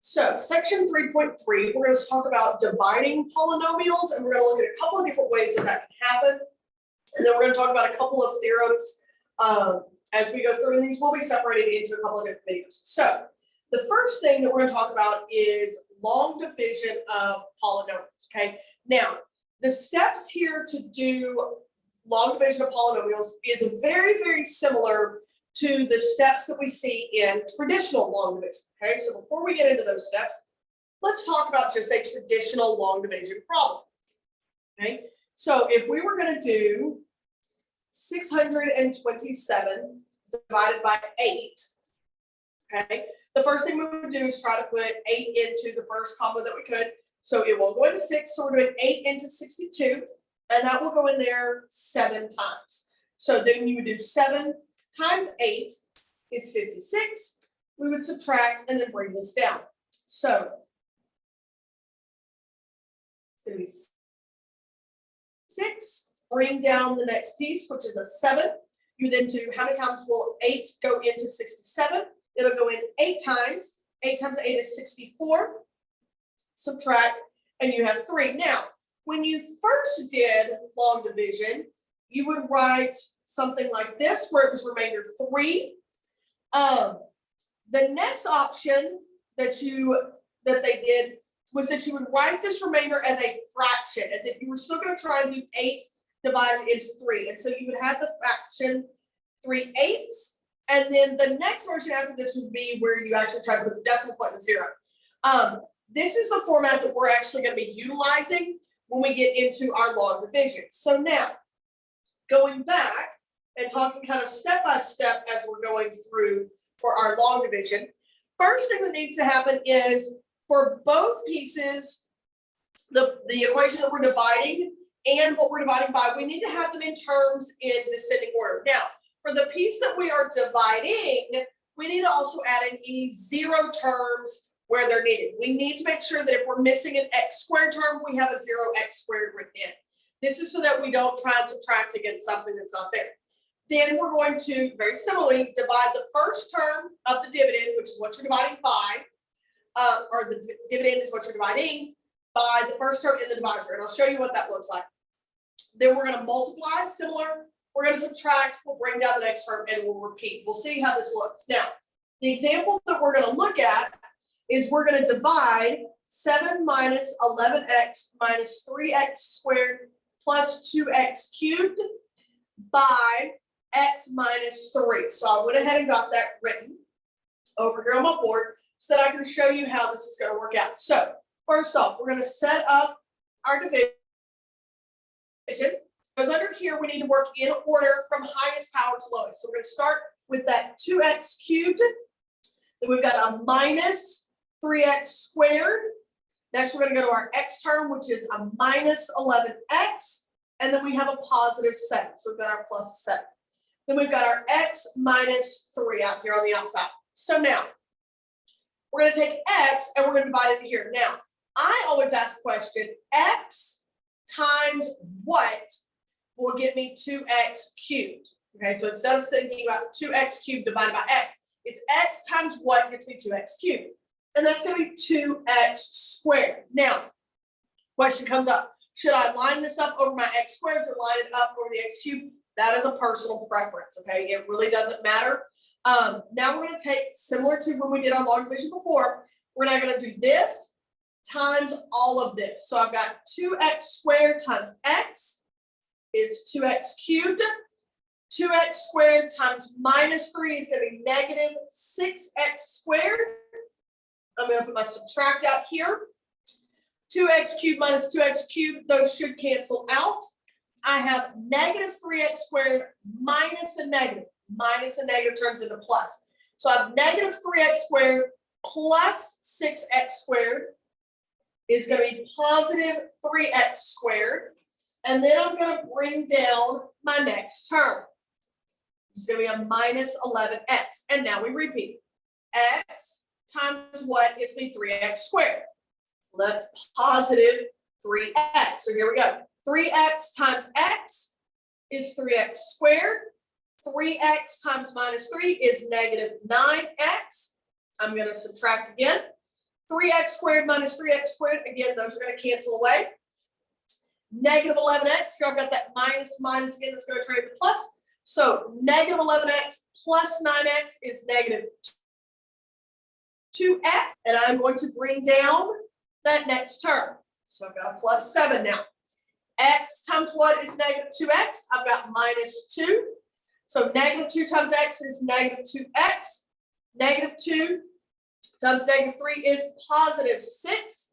So section 3.3, we're going to talk about dividing polynomials, and we're going to look at a couple of different ways that can happen. And then we're going to talk about a couple of theorems as we go through, and these will be separated into a couple of different videos. So the first thing that we're going to talk about is long division of polynomials, okay? Now, the steps here to do long division of polynomials is very, very similar to the steps that we see in traditional long division, okay? So before we get into those steps, let's talk about just a traditional long division problem, okay? So if we were going to do 627 divided by 8, okay? The first thing we would do is try to put 8 into the first comma that we could. So it will go into 6, so we're doing 8 into 62, and that will go in there 7 times. So then you would do 7 times 8 is 56. We would subtract and then bring this down. So it's going to be 6, bring down the next piece, which is a 7. You then do, how many times will 8 go into 67? It'll go in 8 times. 8 times 8 is 64. Subtract, and you have 3. Now, when you first did long division, you would write something like this, where it was remainder 3. The next option that they did was that you would write this remainder as a fraction, as if you were still going to try and do 8 divided into 3. And so you would have the fraction 3/8. And then the next version after this would be where you actually try to put the decimal point in 0. This is the format that we're actually going to be utilizing when we get into our long division. So now, going back and talking kind of step by step as we're going through for our long division, first thing that needs to happen is for both pieces, the equation that we're dividing and what we're dividing by, we need to have them in terms in descending order. Now, for the piece that we are dividing, we need to also add in any 0 terms where they're needed. We need to make sure that if we're missing an x squared term, we have a 0x squared written in. This is so that we don't try and subtract against something that's not there. Then we're going to, very similarly, divide the first term of the dividend, which is what you're dividing by, or the dividend is what you're dividing by the first term in the divisor. And I'll show you what that looks like. Then we're going to multiply, similar. We're going to subtract, we'll bring down the next term, and we'll repeat. We'll see how this looks. Now, the example that we're going to look at is we're going to divide 7 minus 11x minus 3x squared plus 2x cubed by x minus 3. So I went ahead and got that written over here on my board so that I can show you how this is going to work out. So first off, we're going to set up our division. Because under here, we need to work in order from highest power to lowest. So we're going to start with that 2x cubed. Then we've got a minus 3x squared. Next, we're going to go to our x term, which is a minus 11x. And then we have a positive 7. So we've got our plus 7. Then we've got our x minus 3 out here on the outside. So now, we're going to take x and we're going to divide it here. Now, I always ask the question, x times what will give me 2x cubed? Okay, so instead of thinking about 2x cubed divided by x, it's x times what gets me 2x cubed. And that's going to be 2x squared. Now, question comes up. Should I line this up over my x squareds or line it up over the x cubed? That is a personal preference, okay? It really doesn't matter. Now we're going to take, similar to when we did our long division before, we're now going to do this times all of this. So I've got 2x squared times x is 2x cubed. 2x squared times minus 3 is going to be negative 6x squared. I'm going to put my subtract out here. 2x cubed minus 2x cubed, those should cancel out. I have negative 3x squared minus a negative. Minus a negative turns into plus. So I have negative 3x squared plus 6x squared is going to be positive 3x squared. And then I'm going to bring down my next term. It's going to be a minus 11x. And now we repeat. X times what gets me 3x squared? Well, that's positive 3x. So here we go. 3x times x is 3x squared. 3x times minus 3 is negative 9x. I'm going to subtract again. 3x squared minus 3x squared, again, those are going to cancel away. Negative 11x, here I've got that minus again, that's going to turn into plus. So negative 11x plus 9x is negative 2x, and I'm going to bring down that next term. So I've got a plus 7 now. X times what is negative 2x? I've got minus 2. So negative 2 times x is negative 2x. Negative 2 times negative 3 is positive 6.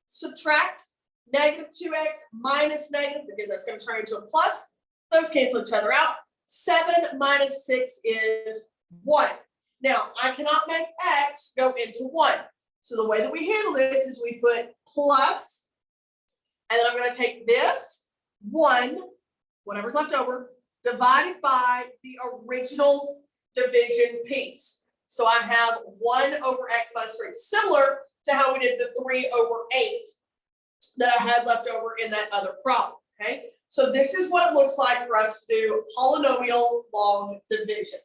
Subtract negative 2x minus negative, again, that's going to turn into a plus. Those cancel each other out. 7 minus 6 is 1. Now, I cannot make x go into 1. So the way that we handle this is we put plus, and then I'm going to take this 1, whatever's left over, divided by the original division piece. So I have 1 over x minus 3, similar to how we did the 3 over 8 that I had left over in that other problem, okay? So this is what it looks like for us to do polynomial long division.